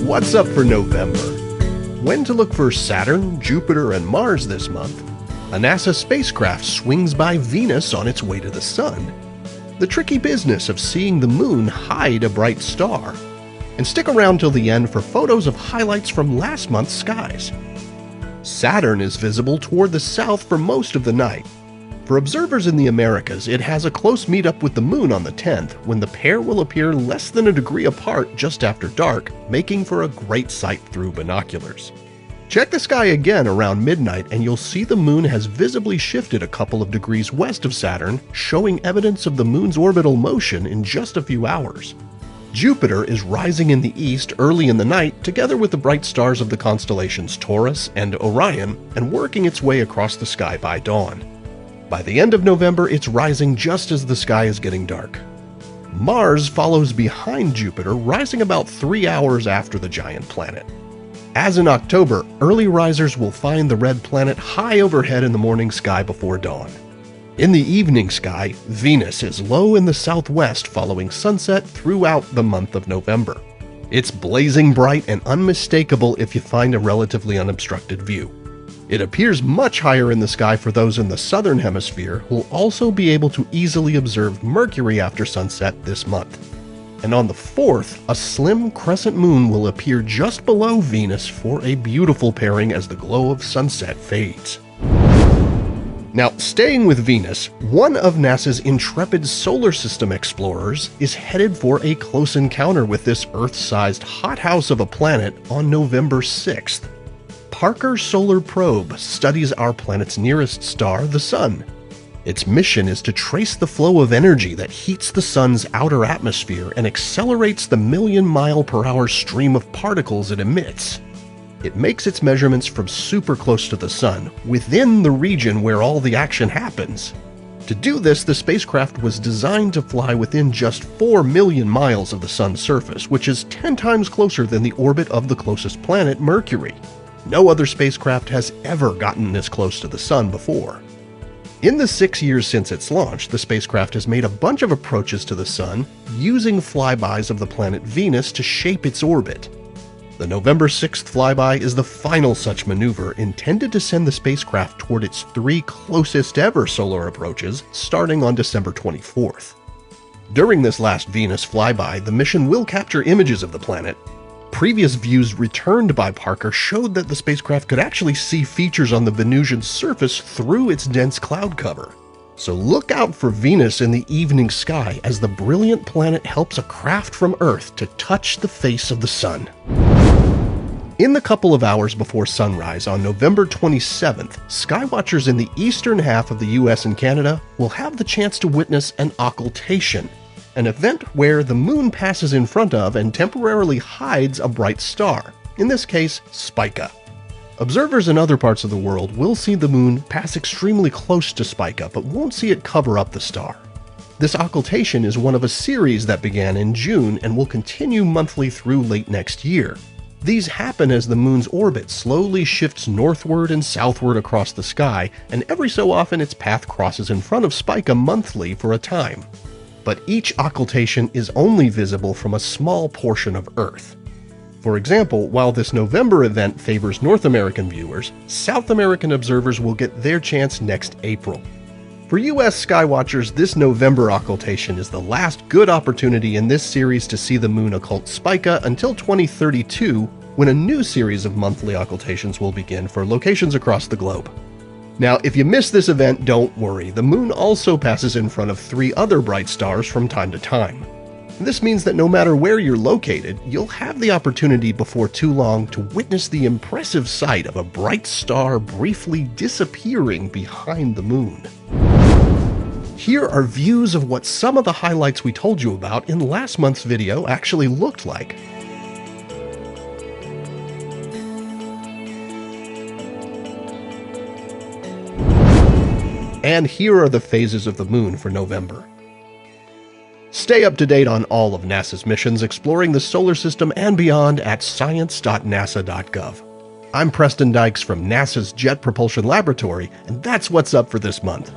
What's up for November? When to look for Saturn, Jupiter, and Mars this month? A NASA spacecraft swings by Venus on its way to the Sun. The tricky business of seeing the Moon hide a bright star. And stick around till the end for photos of highlights from last month's skies. Saturn is visible toward the south for most of the night. For observers in the Americas, it has a close meetup with the Moon on the 10th, when the pair will appear less than a degree apart just after dark, making for a great sight through binoculars. Check the sky again around midnight and you'll see the Moon has visibly shifted a couple of degrees west of Saturn, showing evidence of the Moon's orbital motion in just a few hours. Jupiter is rising in the east early in the night together with the bright stars of the constellations Taurus and Orion, and working its way across the sky by dawn. By the end of November, it's rising just as the sky is getting dark. Mars follows behind Jupiter, rising about 3 hours after the giant planet. As in October, early risers will find the red planet high overhead in the morning sky before dawn. In the evening sky, Venus is low in the southwest following sunset throughout the month of November. It's blazing bright and unmistakable if you find a relatively unobstructed view. It appears much higher in the sky for those in the southern hemisphere who will also be able to easily observe Mercury after sunset this month. And on the 4th, a slim crescent moon will appear just below Venus for a beautiful pairing as the glow of sunset fades. Now, staying with Venus, one of NASA's intrepid solar system explorers is headed for a close encounter with this Earth-sized hothouse of a planet on November 6th. Parker Solar Probe studies our planet's nearest star, the Sun. Its mission is to trace the flow of energy that heats the Sun's outer atmosphere and accelerates the million-mile-per-hour stream of particles it emits. It makes its measurements from super close to the Sun, within the region where all the action happens. To do this, the spacecraft was designed to fly within just 4 million miles of the Sun's surface, which is 10 times closer than the orbit of the closest planet, Mercury. No other spacecraft has ever gotten this close to the Sun before. In the 6 years since its launch, the spacecraft has made a bunch of approaches to the Sun, using flybys of the planet Venus to shape its orbit. The November 6th flyby is the final such maneuver, intended to send the spacecraft toward its 3 closest ever solar approaches, starting on December 24th. During this last Venus flyby, the mission will capture images of the planet. Previous views returned by Parker showed that the spacecraft could actually see features on the Venusian surface through its dense cloud cover. So look out for Venus in the evening sky as the brilliant planet helps a craft from Earth to touch the face of the Sun. In the couple of hours before sunrise on November 27th, skywatchers in the eastern half of the US and Canada will have the chance to witness an occultation, an event where the Moon passes in front of and temporarily hides a bright star, in this case, Spica. Observers in other parts of the world will see the Moon pass extremely close to Spica, but won't see it cover up the star. This occultation is one of a series that began in June and will continue monthly through late next year. These happen as the Moon's orbit slowly shifts northward and southward across the sky, and every so often its path crosses in front of Spica monthly for a time. But each occultation is only visible from a small portion of Earth. For example, while this November event favors North American viewers, South American observers will get their chance next April. For US skywatchers, this November occultation is the last good opportunity in this series to see the Moon occult Spica until 2032, when a new series of monthly occultations will begin for locations across the globe. Now, if you miss this event, don't worry. The Moon also passes in front of 3 other bright stars from time to time. This means that no matter where you're located, you'll have the opportunity before too long to witness the impressive sight of a bright star briefly disappearing behind the Moon. Here are views of what some of the highlights we told you about in last month's video actually looked like. And here are the phases of the Moon for November. Stay up to date on all of NASA's missions exploring the solar system and beyond at science.nasa.gov. I'm Preston Dykes from NASA's Jet Propulsion Laboratory, and that's what's up for this month.